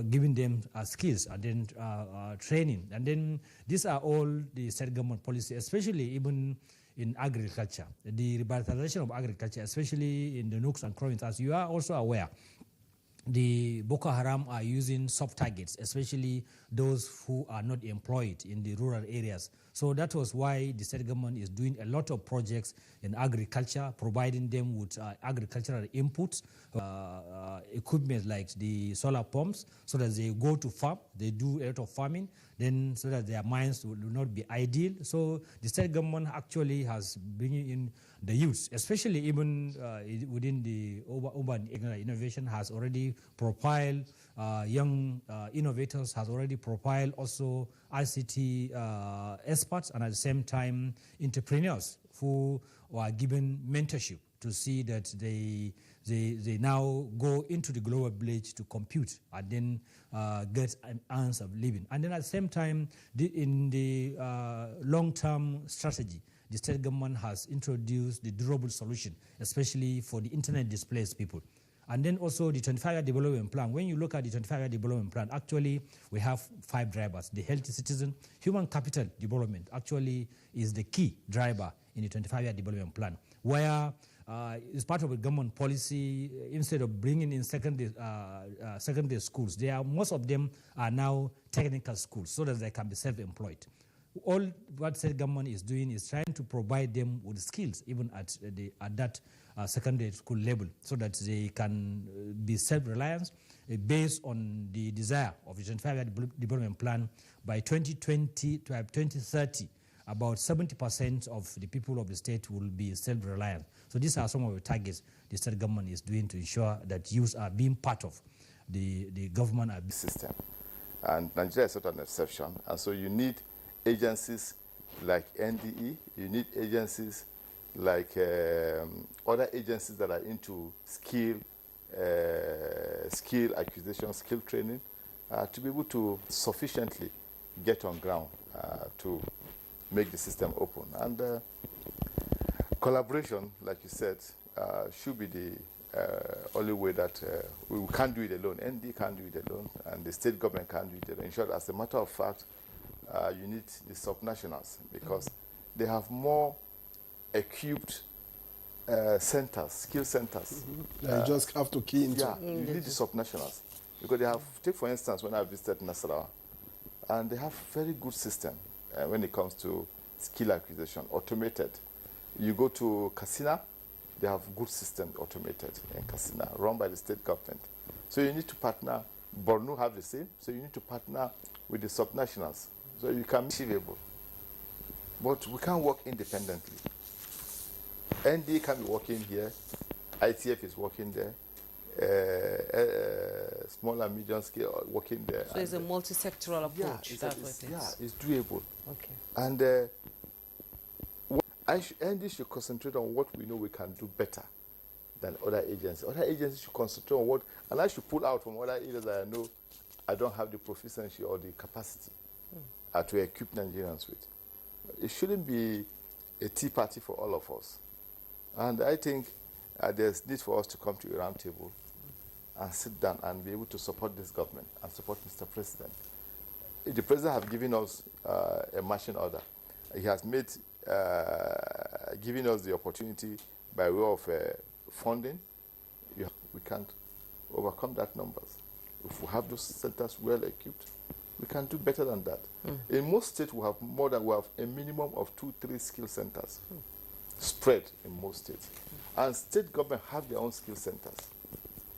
giving them skills and then training. And then these are all the state government policy, especially even in agriculture. The revitalization of agriculture, especially in the nooks and crannies, as you are also aware, the Boko Haram are using soft targets, especially those who are not employed in the rural areas. So that was why the state government is doing a lot of projects in agriculture, providing them with agricultural inputs, equipment like the solar pumps, so that they go to farm, they do a lot of farming, then so that their minds will not be idle. So the state government actually has been in the youth, especially even within the urban innovation, has already profiled young innovators, has already profiled also ICT experts, and at the same time entrepreneurs who are given mentorship to see that they now go into the global village to compute and then get an earns of living. And then at the same time, in the long-term strategy, the state government has introduced the durable solution, especially for the internet displaced people. And then also the 25-year development plan. When you look at the 25-year development plan, actually we have 5 drivers. The healthy citizen, human capital development actually is the key driver in the 25-year development plan, where it's part of a government policy. Instead of bringing in secondary schools, most of them are now technical schools so that they can be self-employed. All what state government is doing is trying to provide them with skills, even at that secondary school level, so that they can be self-reliant based on the desire of the 25-year development plan. By 2020 to 2030, about 70% of the people of the state will be self-reliant. So these are some of the targets the state government is doing to ensure that youth are being part of the government system. And Nigeria is not an exception. And so you need agencies like NDE, you need agencies like other agencies that are into skill acquisition, skill training, to be able to sufficiently get on ground to make the system open. And collaboration, like you said, should be the only way that we can't do it alone. ND can't do it alone, and the state government can't do it alone. In short, as a matter of fact, you need the subnationals, because they have more equipped centers, skill centers. You just have to key into. Yeah, you need the subnationals, because they have, take for instance, when I visited Nasarawa, and they have very good system when it comes to skill acquisition, automated. You go to Katsina, they have good system automated in Katsina, run by the state government. So you need to partner. Borno have the same, so you need to partner with the subnationals, so you can be achievable. But we can't work independently. ND can be working here, ITF is working there, small and medium scale working there. So it's a multi-sectoral approach. It's doable. Okay. And ND should concentrate on what we know we can do better than other agencies. Other agencies should concentrate on what, and I should pull out from other areas that I know I don't have the proficiency or the capacity to equip Nigerians with. It shouldn't be a tea party for all of us. And I think there's need for us to come to a round table and sit down and be able to support this government and support Mr. President. The President has given us a marching order. He has made, giving us the opportunity by way of funding. We can't overcome that numbers. If we have those centers well equipped, we can do better than that. In most states, we have a minimum of 2-3 skill centers spread in most states. And state government have their own skill centers.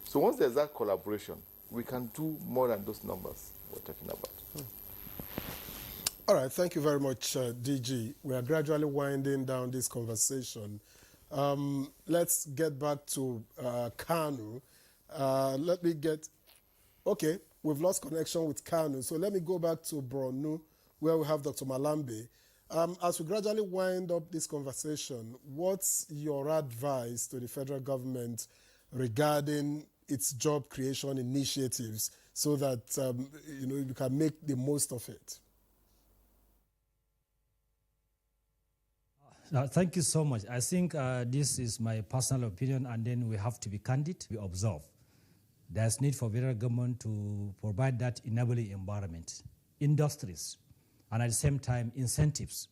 So once there's that collaboration, we can do more than those numbers we're talking about. All right, thank you very much, DG. We are gradually winding down this conversation. Let's get back to Kanu. Let me get, okay, we've lost connection with Kanu, so let me go back to Borno, where we have Dr. Malambe. As we gradually wind up this conversation, what's your advice to the federal government regarding its job creation initiatives so that you can make the most of it? Thank you so much. I think this is my personal opinion, and then we have to be candid. We observe there's need for federal government to provide that enabling environment, industries, and at the same time incentives,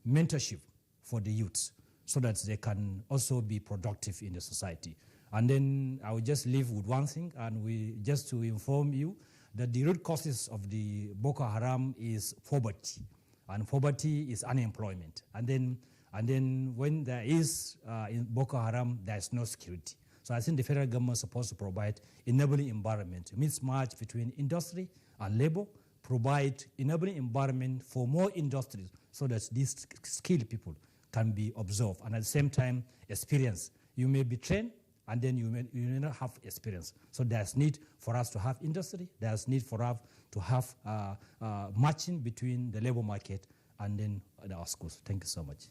mentorship for the youths so that they can also be productive in the society. And then I will just leave with one thing, and just to inform you that the root causes of the Boko Haram is poverty, and poverty is unemployment. And then when there is in Boko Haram, there is no security. So I think the federal government is supposed to provide enabling environment, mismatch between industry and labor, provide enabling environment for more industries so that these skilled people can be observed, and at the same time experience. You may be trained, and then you may not have experience. So there's need for us to have industry, there's need for us to have matching between the labor market and then our schools. Thank you so much.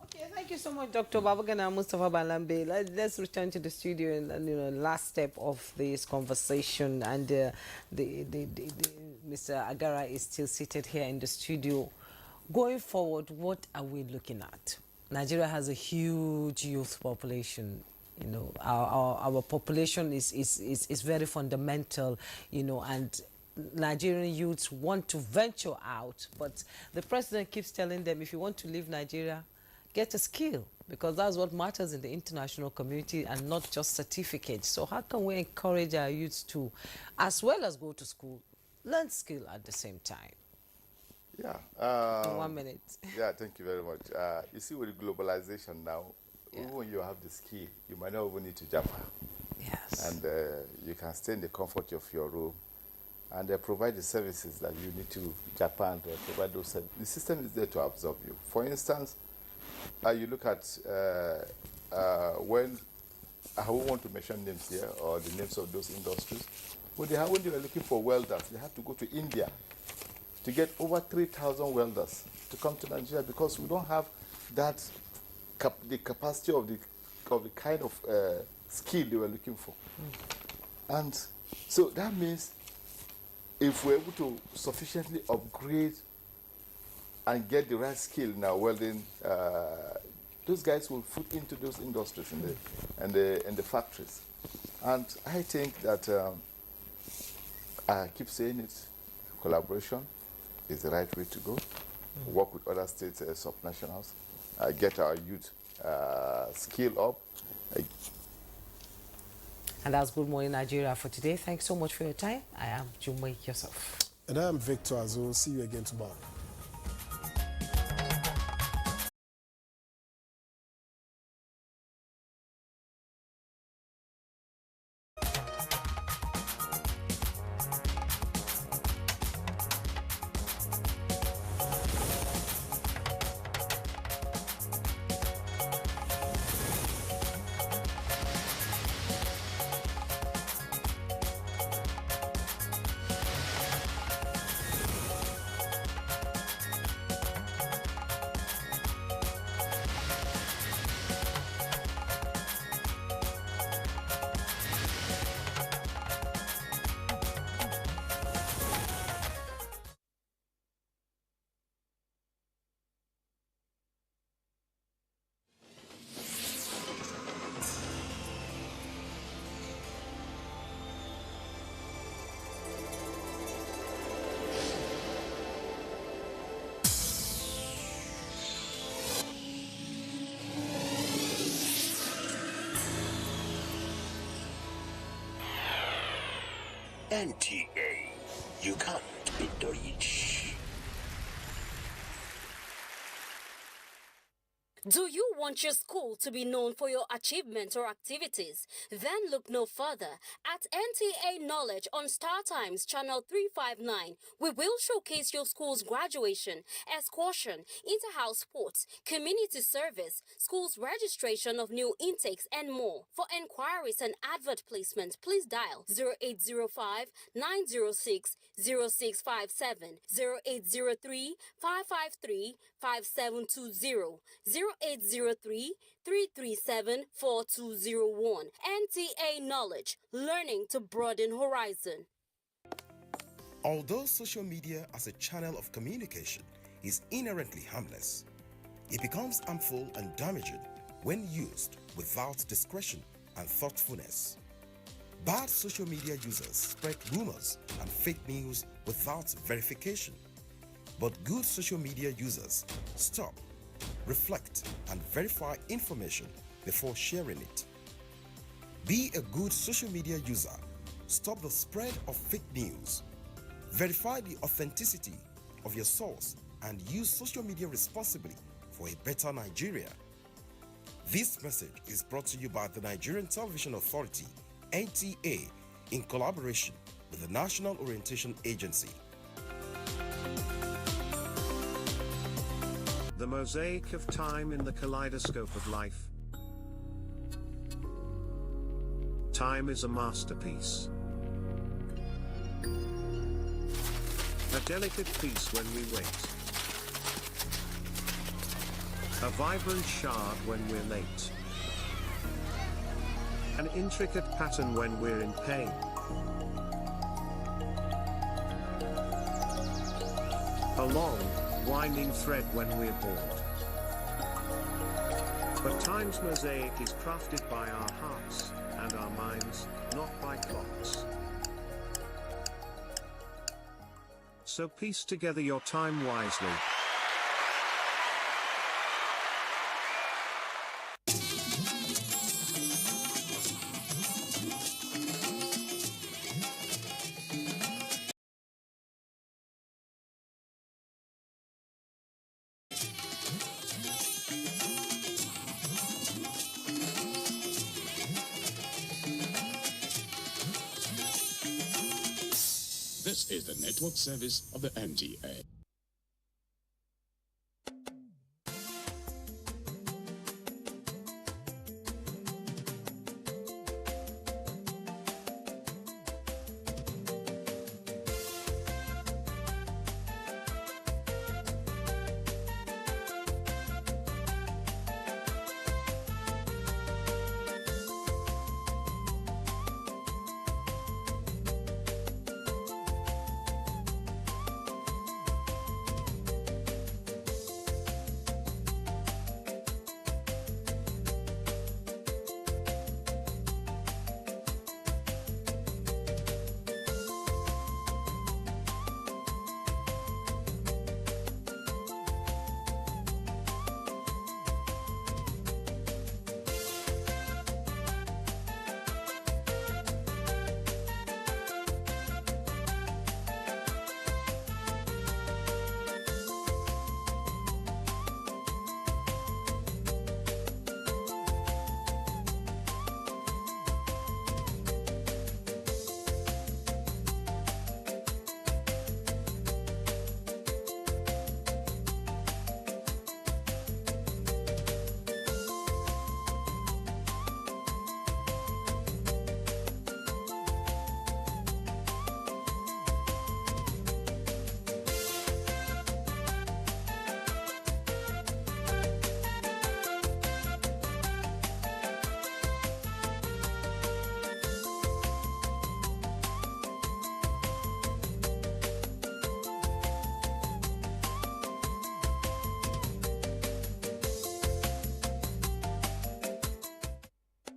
Okay, thank you so much, Dr. Babagana Mustafa Balambe. Let's return to the studio and last step of this conversation. And Mr. Agara is still seated here in the studio. Going forward, what are we looking at? Nigeria has a huge youth population. You know, our population is very fundamental, you know, and Nigerian youths want to venture out, but the president keeps telling them, if you want to leave Nigeria, get a skill, because that's what matters in the international community and not just certificates. So how can we encourage our youths to, as well as go to school, learn skill at the same time? Yeah. In 1 minute. Yeah, thank you very much. You see, with globalization now, even when you have the skill, you might not even need to jump out. Yes. And you can stay in the comfort of your room and provide the services that you need to Japan to provide those services. The system is there to absorb you. For instance, you look at when I won't want to mention names here or the names of those industries. When they were looking for welders, they had to go to India to get over 3,000 welders to come to Nigeria because we don't have that the capacity of the kind of skill they were looking for. And so that means if we're able to sufficiently upgrade and get the right skill in our welding, those guys will put into those industries in the factories. And I think that I keep saying it, collaboration is the right way to go. Work with other states, subnationals, get our youth skill up. And that's Good Morning Nigeria for today. Thanks so much for your time. I am Jumwe Yourself. And I am Victor Azo. See you again tomorrow. NTA, you can't beat the reach. Do you want your school to be known for your achievements or activities? Then look no further. At NTA Knowledge on Star Times Channel 359, we will showcase your school's graduation, excursion, inter-house sports, community service, school's registration of new intakes, and more. For enquiries and advert placement, please dial 0805 906 0657, 0803 553 5720, 0803 337 4201. NTA Knowledge, learning to broaden horizon. Although social media as a channel of communication is inherently harmless, it becomes harmful and damaging when used without discretion and thoughtfulness. Bad social media users spread rumors and fake news without verification. But good social media users stop, reflect, and verify information before sharing it. Be a good social media user. Stop the spread of fake news. Verify the authenticity of your source and use social media responsibly for a better Nigeria. This message is brought to you by the Nigerian Television Authority, NTA, in collaboration with the National Orientation Agency. The mosaic of time in the kaleidoscope of life. Time is a masterpiece. A delicate piece when we wait. A vibrant shard when we're late. An intricate pattern when we're in pain. A long, winding thread when we're bored. But time's mosaic is crafted by our hearts and our minds, not by clocks. So piece together your time wisely. This is the network service of the NTA.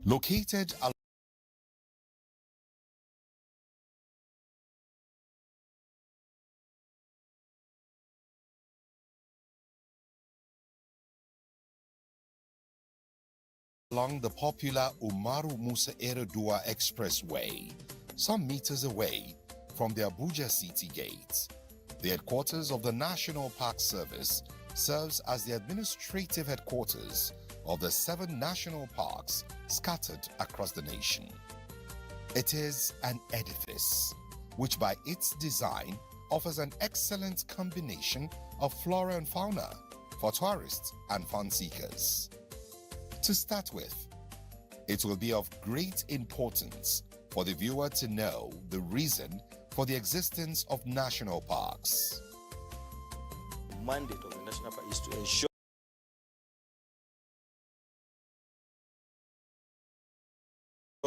Located along the popular Umaru Musa Eredua Expressway, some meters away from the Abuja City Gate. The headquarters of the National Park Service serves as the administrative headquarters of the 7 national parks scattered across the nation. It is an edifice which by its design offers an excellent combination of flora and fauna for tourists and fun seekers. To start with, it will be of great importance for the viewer to know the reason for the existence of national parks. The mandate of the national park is to ensure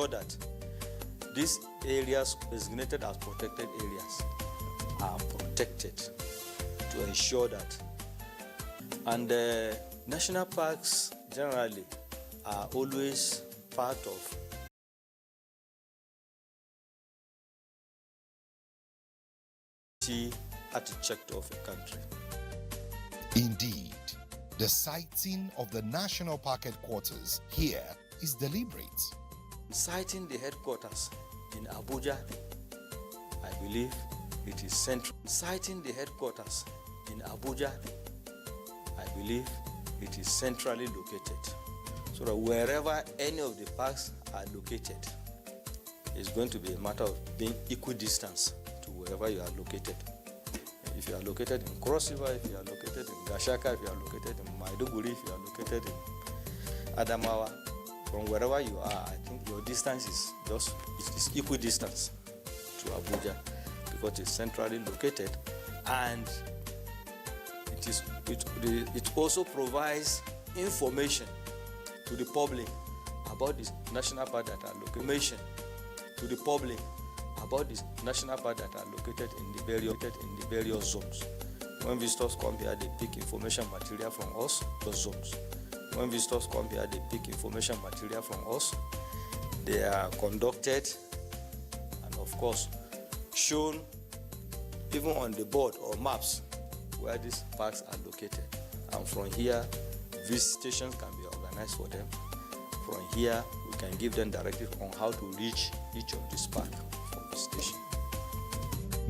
that these areas designated as protected areas are protected, to ensure that. And national parks generally are always part of security architect of a country. Indeed, the siting of the National Park headquarters here is deliberate. Citing the headquarters in Abuja, I believe it is central. Citing the headquarters in Abuja, I believe it is centrally located. So that wherever any of the parks are located, it's going to be a matter of being equidistant to wherever you are located. If you are located in Cross River, if you are located in Gashaka, if you are located in Maiduguri, if you are located in Adamawa, from wherever you are, I think your distance is just equidistant to Abuja because it's centrally located, and it also provides information to the public about the national park that are located. To the public about the national park that are located in the various zones. When visitors come here, they pick information material from us, those zones. When visitors come here, they pick information material from us. They are conducted and, of course, shown even on the board or maps where these parks are located. And from here, visitations can be organized for them. From here, we can give them directives on how to reach each of these parks for visitation.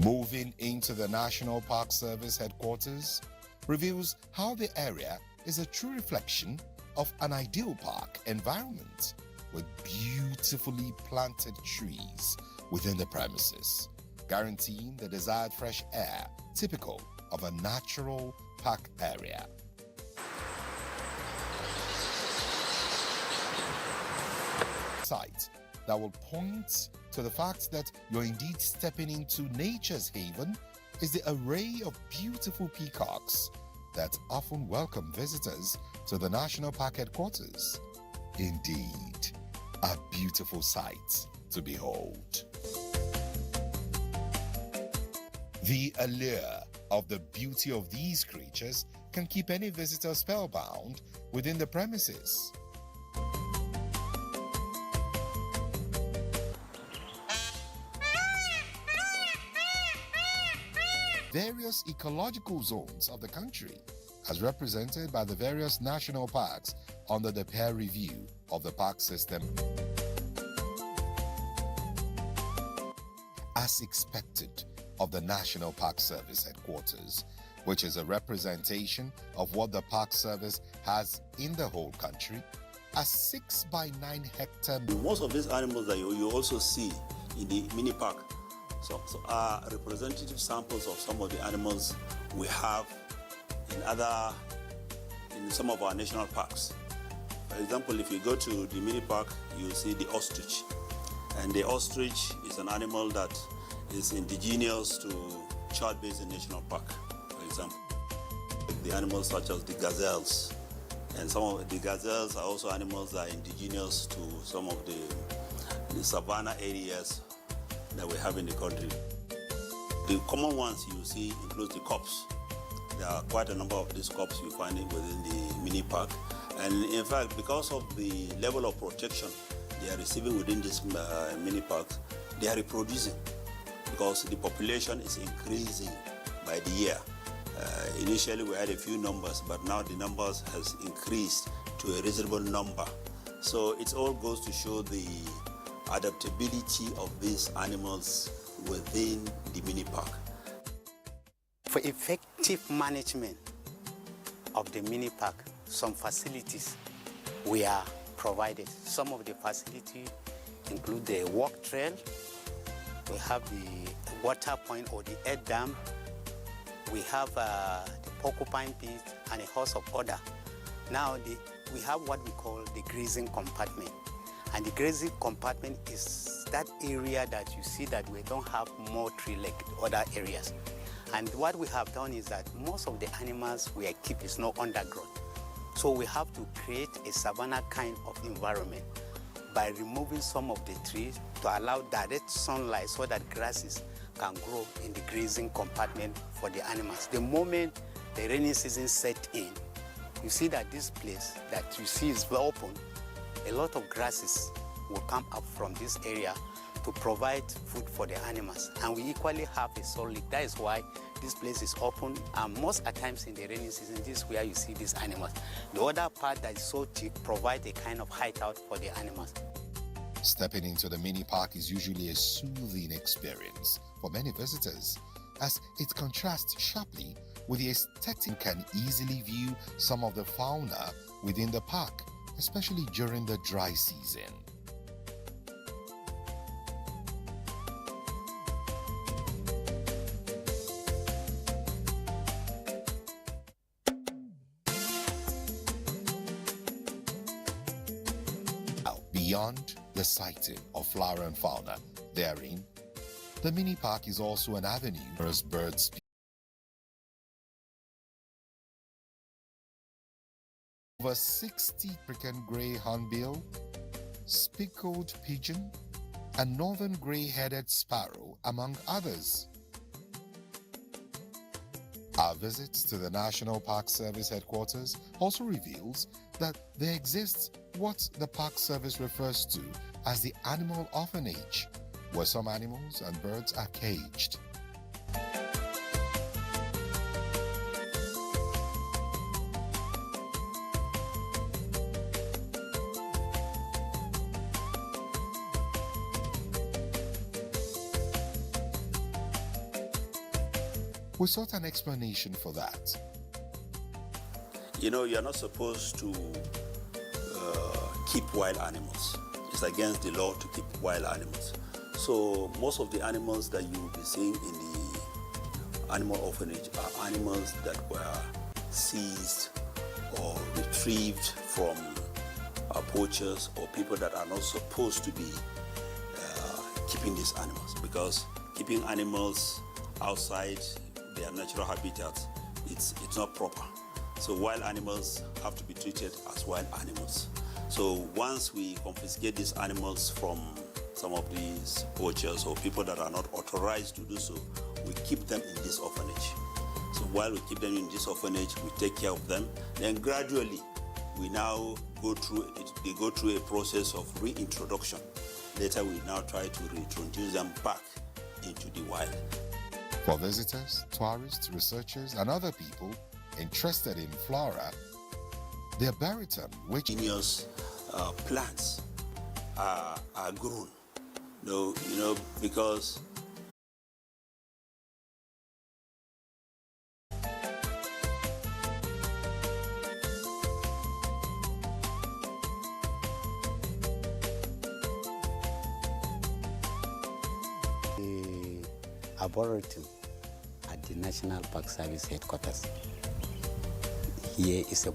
Moving into the National Park Service headquarters reveals how the area is a true reflection of an ideal park environment with beautifully planted trees within the premises, guaranteeing the desired fresh air typical of a natural park area. Site that will point to the fact that you're indeed stepping into nature's haven is the array of beautiful peacocks that often welcome visitors to the National Park headquarters. Indeed, a beautiful sight to behold. The allure of the beauty of these creatures can keep any visitor spellbound within the premises. Various ecological zones of the country, as represented by the various national parks under the peer review of the park system. As expected of the National Park Service headquarters, which is a representation of what the Park Service has in the whole country, a 6 by 9 hectare. Most of these animals that you also see in the mini park so are representative samples of some of the animals we have in some of our national parks. For example, if you go to the mini park, you see the ostrich. And the ostrich is an animal that is indigenous to Chad Basin National Park, for example. The animals such as the gazelles. And some of the gazelles are also animals that are indigenous to some of the savanna areas that we have in the country. The common ones you see include the cops. There are quite a number of these cops you find within the mini park. And in fact, because of the level of protection they are receiving within this mini park, they are reproducing because the population is increasing by the year. Initially we had a few numbers, but now the numbers has increased to a reasonable number. So it all goes to show the adaptability of these animals within the mini park. For effective management of the mini park, some facilities we are provided. Some of the facilities include the walk trail, we have the water point or the air dam, we have the porcupine pit and a host of other. Now we have what we call the grazing compartment. And the grazing compartment is that area that you see that we don't have more tree like other areas. And what we have done is that most of the animals we keep is not underground. So we have to create a savanna kind of environment by removing some of the trees to allow direct sunlight so that grasses can grow in the grazing compartment for the animals. The moment the rainy season set in, you see that this place that you see is well open. A lot of grasses will come up from this area to provide food for the animals. And we equally have a salt lick. That is why this place is open. And most at times in the rainy season, this is where you see these animals. The other part that is so thick provides a kind of hideout for the animals. Stepping into the mini park is usually a soothing experience for many visitors, as it contrasts sharply with the aesthetic. Can easily view some of the fauna within the park, especially during the dry season. Beyond the sighting of flora and fauna therein, the mini park is also an avenue for birds. Over 60 African grey hornbill, speckled pigeon, and northern grey-headed sparrow, among others. Our visit to the National Park Service headquarters also reveals that there exists what the Park Service refers to as the animal orphanage, where some animals and birds are caged. We sought an explanation for that. You know, you're not supposed to keep wild animals. It's against the law to keep wild animals. So most of the animals that you will be seeing in the animal orphanage are animals that were seized or retrieved from poachers or people that are not supposed to be keeping these animals, because keeping animals outside their natural habitat, it's not proper. So wild animals have to be treated as wild animals. So once we confiscate these animals from some of these poachers or people that are not authorized to do so, we keep them in this orphanage. So while we keep them in this orphanage, we take care of them. Then gradually, we now go through it. They go through a process of reintroduction. Later, we now try to reintroduce them back into the wild. For visitors, tourists, researchers, and other people interested in flora, the arboretum, which plants are grown, because the arboretum at the National Park Service headquarters. Here is a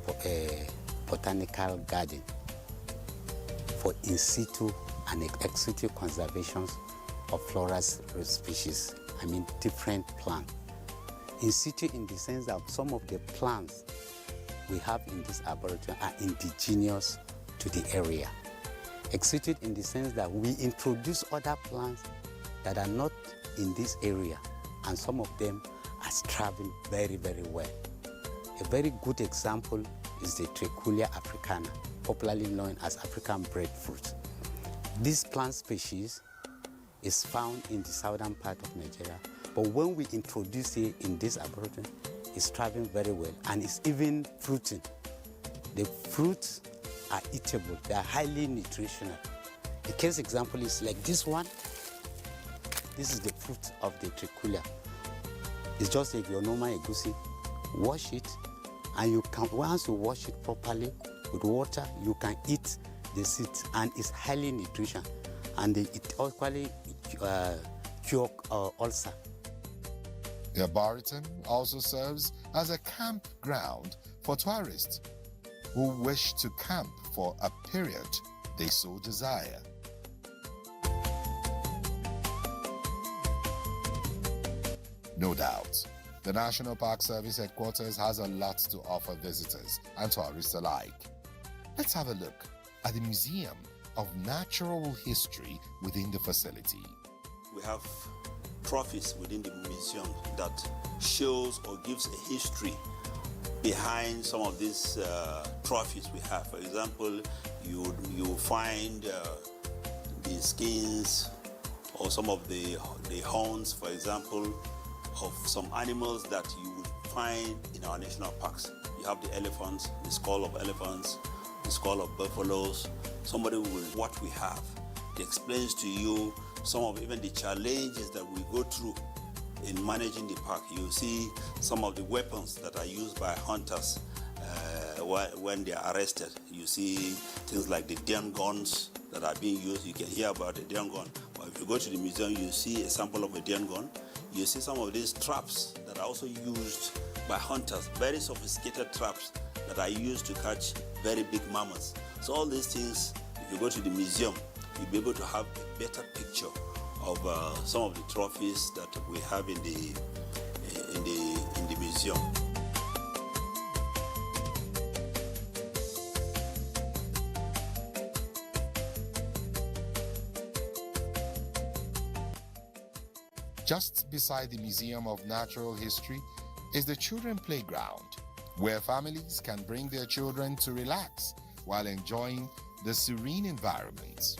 botanical garden for in situ and ex situ conservations of flora species, different plants. In situ in the sense that some of the plants we have in this arboretum are indigenous to the area. Ex situ in the sense that we introduce other plants that are not in this area, and some of them are thriving very, very well. A very good example is the Trichulia africana, popularly known as African breadfruit. This plant species is found in the southern part of Nigeria, but when we introduce it in this arboretum, it's thriving very well and it's even fruiting. The fruits are eatable, they are highly nutritional. The case example is like this one. This is the fruit of the Trichulia. It's just like your normal egusi. Wash it, and you can, once you wash it properly with water, you can eat the seeds, and it's highly nutrition, and it equally cure ulcer. The arboretum also serves as a campground for tourists who wish to camp for a period they so desire. No doubt, the National Park Service headquarters has a lot to offer visitors and tourists alike. Let's have a look at the Museum of Natural History within the facility. We have trophies within the museum that shows or gives a history behind some of these trophies we have. For example, you find the skins or some of the horns, for example, of some animals that you would find in our national parks. You have the elephants, the skull of elephants, the skull of buffaloes. Somebody will, what we have. It explains to you some of even the challenges that we go through in managing the park. You see some of the weapons that are used by hunters when they are arrested. You see things like the den guns that are being used. You can hear about a den gun. But if you go to the museum, you see a sample of a den gun. You see some of these traps that are also used by hunters, very sophisticated traps that are used to catch very big mammoths. So all these things, if you go to the museum, you'll be able to have a better picture of some of the trophies that we have in the museum. Just beside the Museum of Natural History is the Children Playground, where families can bring their children to relax while enjoying the serene environment.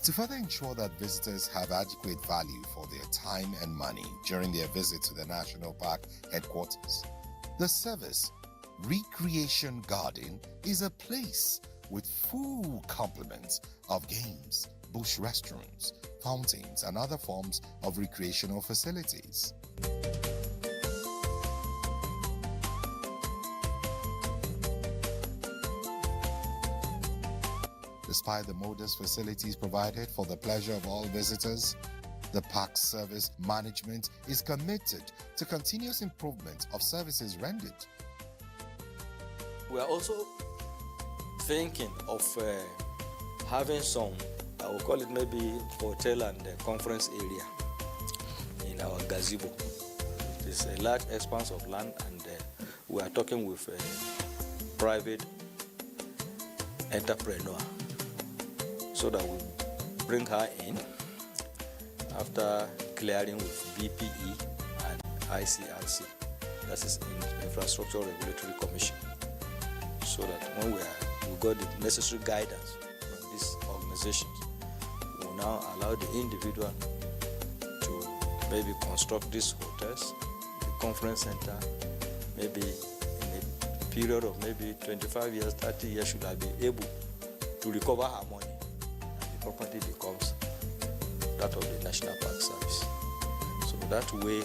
To further ensure that visitors have adequate value for their time and money during their visit to the National Park headquarters, the service Recreation Garden is a place with full complement of games, bush restrooms, fountains, and other forms of recreational facilities. Despite the modest facilities provided for the pleasure of all visitors, the park service management is committed to continuous improvement of services rendered. We are also thinking of having some, I will call it maybe hotel and conference area in our gazebo. It's a large expanse of land, and we are talking with a private entrepreneur so that we bring her in after clearing with BPE and ICRC, that is Infrastructure Regulatory Commission, so that when we got the necessary guidance from these organizations, we will now allow the individual to maybe construct these hotels, the conference center, maybe in a period of maybe 25 years, 30 years, should have been able to recover her money, and the property becomes that of the National Park Service. So that way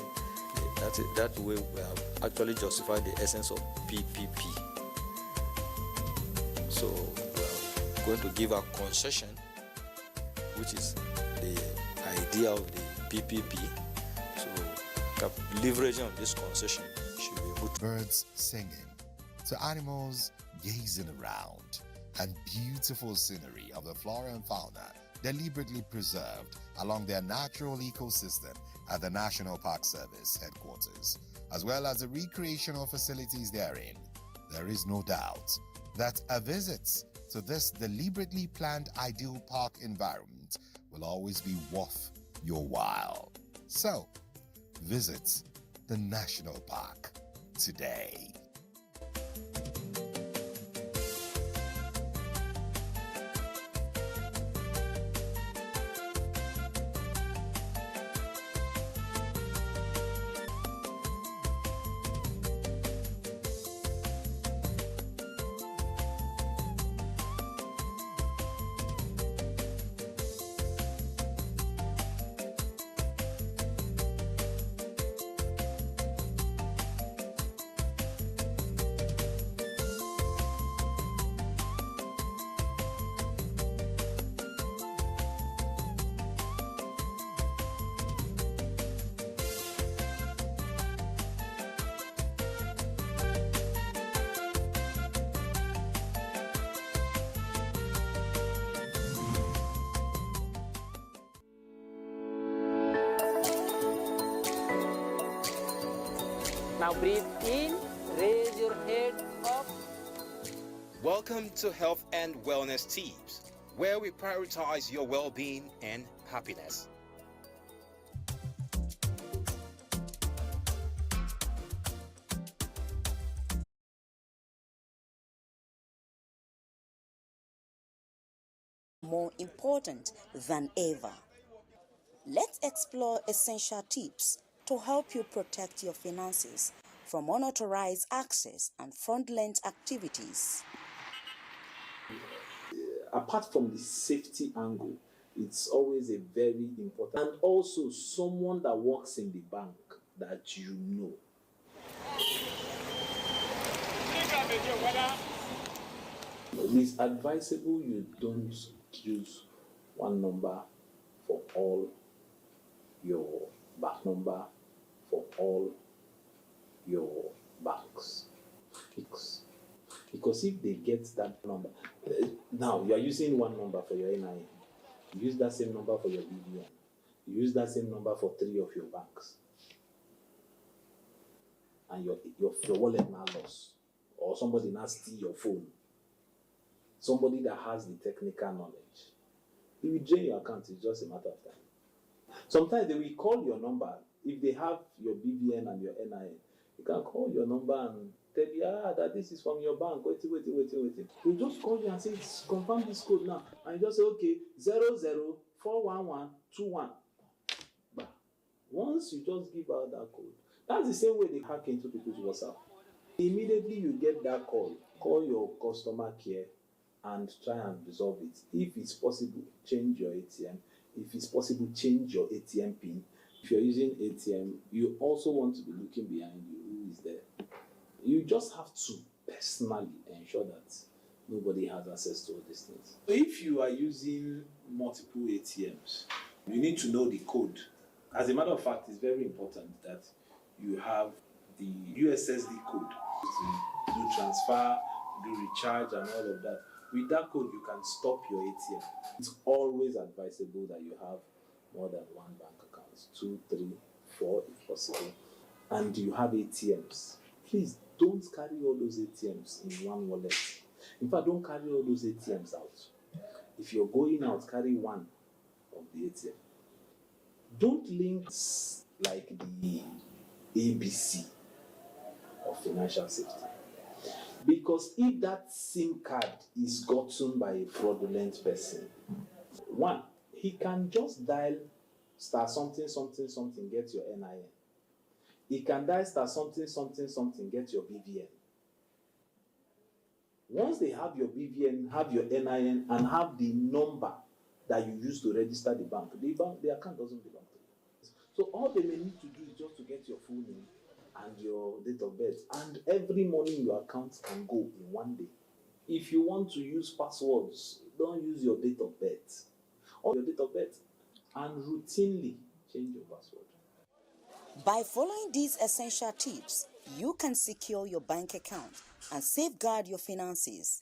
we have actually justified the essence of PPP. So we are going to give a concession, which is the idea of the PPP. So leveraging on this concession should be able to. Birds singing, to animals gazing around, and beautiful scenery of the flora and fauna deliberately preserved along their natural ecosystem at the National Park Service headquarters, as well as the recreational facilities therein. There is no doubt that a visit to this deliberately planned ideal park environment will always be worth your while. So, visit the National Park today. Now breathe in, raise your head up. Welcome to Health and Wellness Tips, where we prioritize your well-being and happiness. more important than ever. Let's explore essential tips to help you protect your finances from unauthorized access and fraudulent activities. Apart from the safety angle, it's always a very important, and also someone that works in the bank that you know. It's advisable you don't use one number for all your back number for all your banks. Because if they get that number, now you are using one number for your NIN, you use that same number for your BVN, you use that same number for 3 of your banks, and your wallet now lost, or somebody now steal your phone, somebody that has the technical knowledge, if you drain your account, it's just a matter of time. Sometimes they will call your number, if they have your BVN and your NIN, you can call your number and tell you, that this is from your bank, wait. They just call you and say, confirm this code now, and you just say, okay, 00411121. But once you just give out that code, that's the same way they hack into people's WhatsApp. Immediately you get that call your customer care and try and resolve it. If it's possible, change your ATM. If it's possible, change your ATM PIN. If you're using ATM, you also want to be looking behind you, who is there. You just have to personally ensure that nobody has access to all these things. If you are using multiple ATMs, you need to know the code. As a matter of fact, it's very important that you have the USSD code to do transfer, do recharge, and all of that. With that code, you can stop your ATM. It's always advisable that you have more than one bank account, 2, 3, 4 if possible, and you have ATMs. Please don't carry all those ATMs in one wallet. In fact, don't carry all those ATMs out. If you're going out, carry one of the ATM. Don't link like the ABC of financial safety. Because if that SIM card is gotten by a fraudulent person, one, he can just dial star something, get your NIN. He can dial star something, get your BVN. Once they have your BVN, have your NIN, and have the number that you use to register the account doesn't belong to you. So all they may need to do is just to get your full name and your date of birth, and every morning your account can go in one day. If you want to use passwords, don't use your date of birth or your date of birth, and routinely change your password. By following these essential tips, you can secure your bank account and safeguard your finances.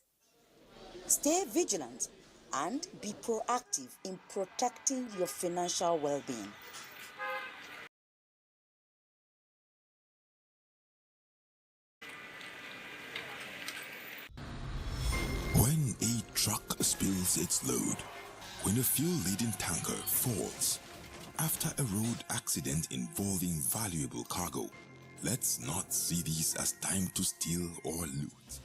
Stay vigilant and be proactive in protecting your financial well-being. When a truck spills its load, when a fuel-laden tanker falls, after a road accident involving valuable cargo, let's not see these as time to steal or loot.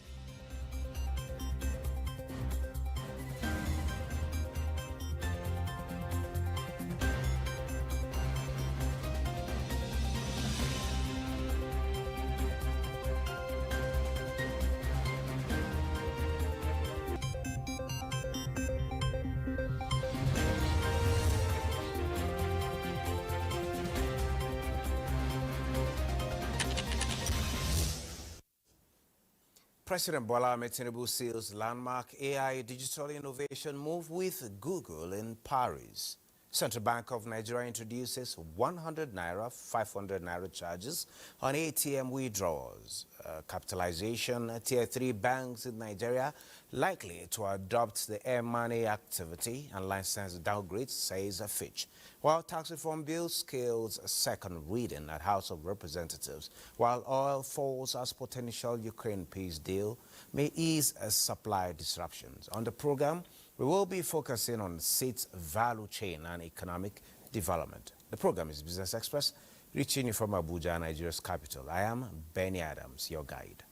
President Bola Ahmed Tinubu seals landmark AI digital innovation move with Google in Paris. Central Bank of Nigeria introduces 100 naira, 500 naira charges on ATM withdrawals. Capitalization tier 3 banks in Nigeria likely to adopt the e-money activity and license downgrades, says Fitch. While tax reform bill scales a second reading at House of Representatives, while oil falls as potential Ukraine peace deal may ease supply disruptions. On the program, we will be focusing on seeds value chain and economic development. The program is Business Express, reaching you from Abuja, Nigeria's capital. I am Benny Adams, your guide.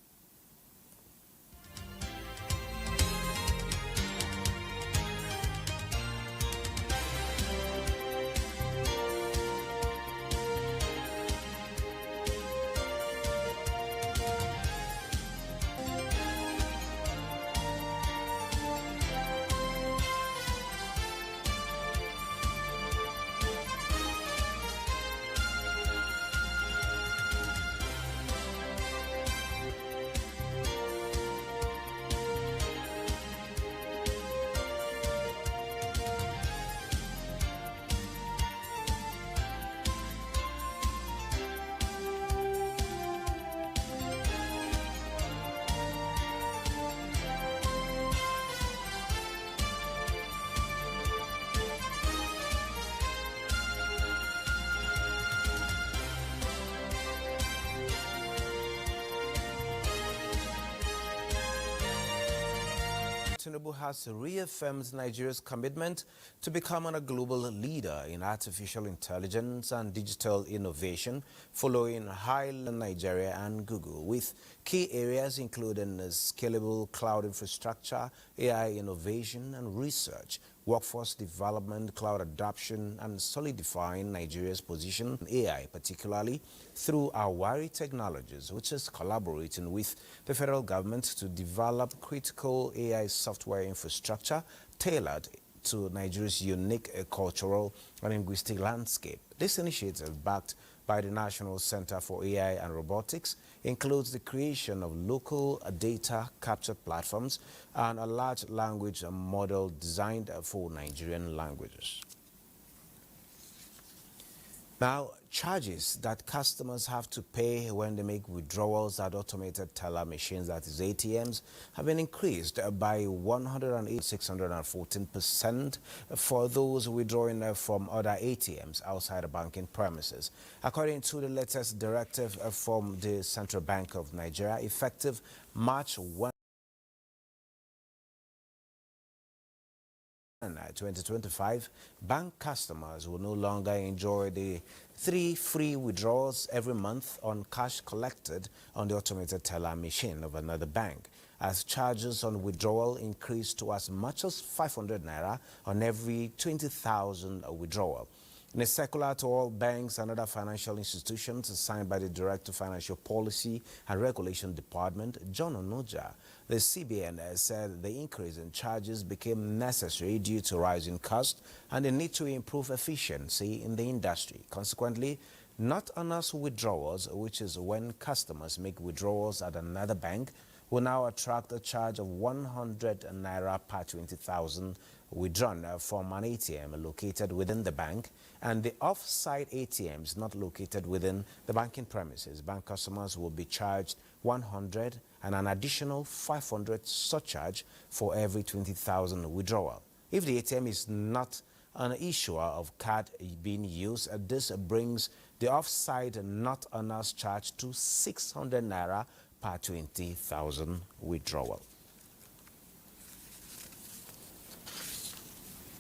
Tinubu has reaffirmed Nigeria's commitment to becoming a global leader in artificial intelligence and digital innovation, following Highland Nigeria and Google, with key areas including scalable cloud infrastructure, AI innovation and research, workforce development, cloud adoption, and solidifying Nigeria's position in AI, particularly through Awari Technologies, which is collaborating with the federal government to develop critical AI software infrastructure tailored to Nigeria's unique cultural and linguistic landscape. This initiative, backed by the National Center for AI and Robotics, includes the creation of local data capture platforms and a large language model designed for Nigerian languages. Now, charges that customers have to pay when they make withdrawals at automated teller machines, that is ATMs, have been increased by 614% for those withdrawing from other ATMs outside the banking premises. According to the latest directive from the Central Bank of Nigeria, effective March 1, 2025, bank customers will no longer enjoy the 3 free withdrawals every month on cash collected on the automated teller machine of another bank, as charges on withdrawal increase to as much as 500 naira on every 20,000 withdrawal. In a circular to all banks and other financial institutions signed by the Director of Financial Policy and Regulation Department, John Onoja, the CBN said the increase in charges became necessary due to rising costs and the need to improve efficiency in the industry. Consequently, not honest withdrawals, which is when customers make withdrawals at another bank, will now attract a charge of 100 naira per 20,000 withdrawn from an ATM located within the bank, and the off-site ATMs not located within the banking premises. Bank customers will be charged 100 and an additional 500 surcharge for every 20,000 withdrawal. If the ATM is not an issuer of card being used, this brings the off-site not honest charge to 600 naira per 20,000 withdrawal.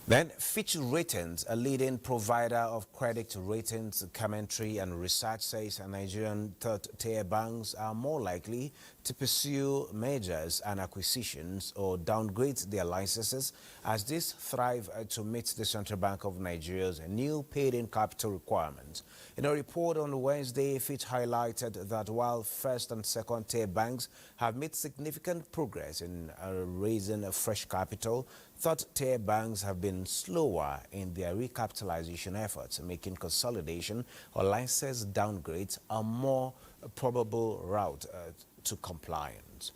Then, Fitch Ratings, a leading provider of credit ratings, commentary and research, says Nigerian third-tier banks are more likely to pursue mergers and acquisitions or downgrade their licenses, as these thrive to meet the Central Bank of Nigeria's new paid-in capital requirements. In a report on Wednesday, Fitch highlighted that while first and second-tier banks have made significant progress in raising fresh capital, third-tier banks have been slower in their recapitalization efforts, making consolidation or license downgrades a more probable route to compliance.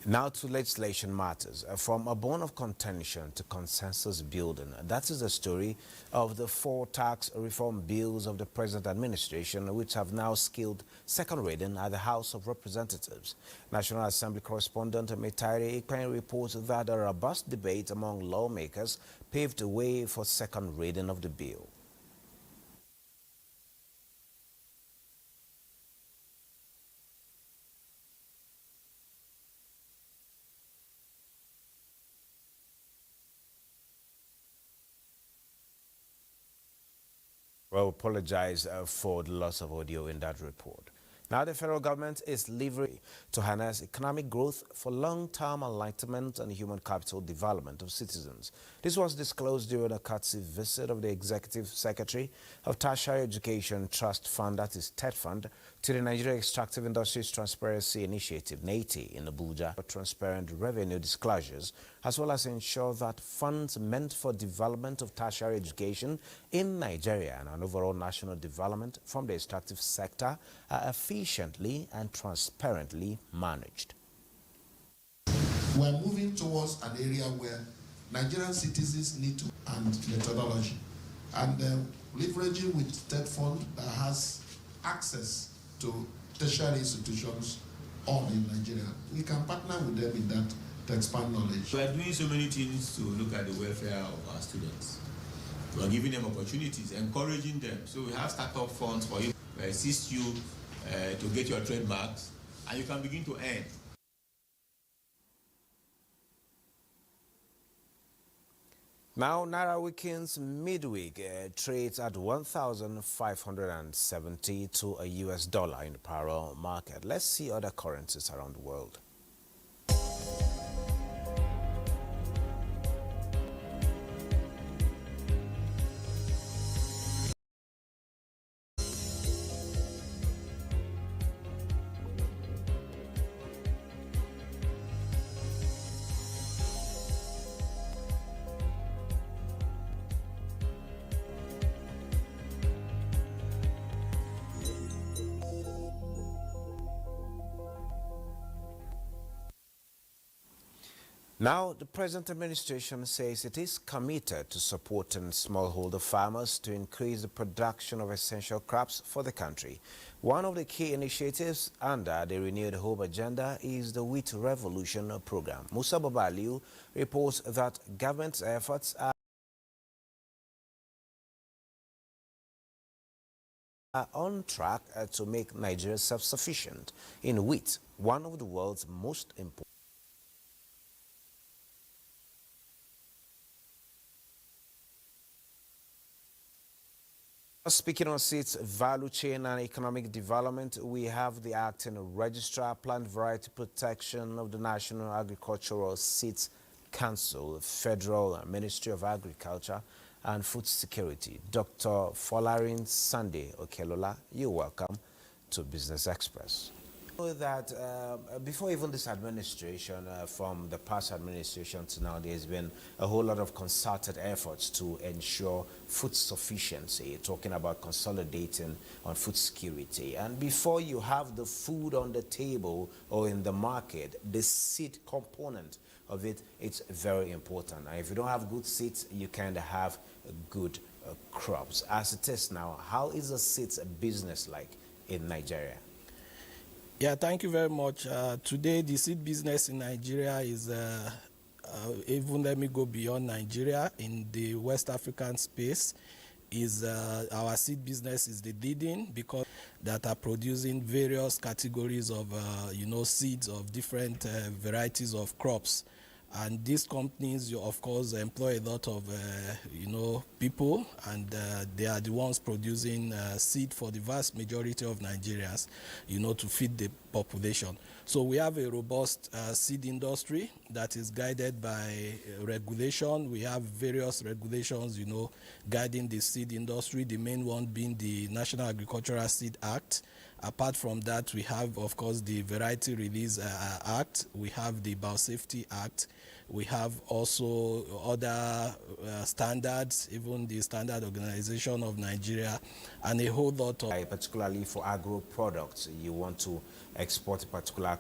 Now to legislation matters. From a bone of contention to consensus building, that is the story of the 4 tax reform bills of the present administration, which have now scaled second reading at the House of Representatives. National Assembly correspondent Metaire Ikpen reports that a robust debate among lawmakers paved the way for second reading of the bill. Well, apologize for the loss of audio in that report. Now the federal government is leveraging to harness economic growth for long-term enlightenment and human capital development of citizens. This was disclosed during a courtesy visit of the Executive Secretary of Tertiary Education Trust Fund, that is TED Fund, to the Nigeria Extractive Industries Transparency Initiative, NTA, in Abuja, for transparent revenue disclosures, as well as ensure that funds meant for development of tertiary education in Nigeria and an overall national development from the extractive sector are efficiently and transparently managed. We're moving towards an area where Nigerian citizens need to and methodology, and leveraging with TED Fund that has access to tertiary institutions all in Nigeria. We can partner with them in that to expand knowledge. We are doing so many things to look at the welfare of our students. We are giving them opportunities, encouraging them. So we have startup funds for you to assist you to get your trademarks, and you can begin to earn. Now, Naira Weekends midweek trades at 1,570 to a US dollar in the parallel market. Let's see other currencies around the world. Now, the present administration says it is committed to supporting smallholder farmers to increase the production of essential crops for the country. One of the key initiatives under the Renewed Hope agenda is the Wheat Revolution program. Musa Babaliu reports that government's efforts are on track to make Nigeria self-sufficient in wheat, one of the world's most important. Speaking on seeds, value chain and economic development, we have the acting registrar, plant variety protection of the National Agricultural Seeds Council, Federal Ministry of Agriculture and Food Security, Dr. Folarin Sunday Okelola. You're welcome to Business Express. That before even this administration, from the past administration to now, there's been a whole lot of concerted efforts to ensure food sufficiency, talking about consolidating on food security. And before you have the food on the table or in the market, the seed component of it, it's very important. And if you don't have good seeds, you can't have good crops. As it is now, how is the seeds business like in Nigeria? Yeah, thank you very much. Today, the seed business in Nigeria is, even let me go beyond Nigeria, in the West African space, is our seed business is the leading because that are producing various categories of, seeds of different varieties of crops. And these companies, of course, employ a lot of, people, and they are the ones producing seed for the vast majority of Nigerians, to feed the population. So we have a robust seed industry that is guided by regulation. We have various regulations, guiding the seed industry, the main one being the National Agricultural Seed Act. Apart from that, we have, of course, the Variety Release Act. We have the Biosafety Act. We have also other standards, even the Standard Organization of Nigeria, and a whole lot of... Particularly for agro products, you want to export a particular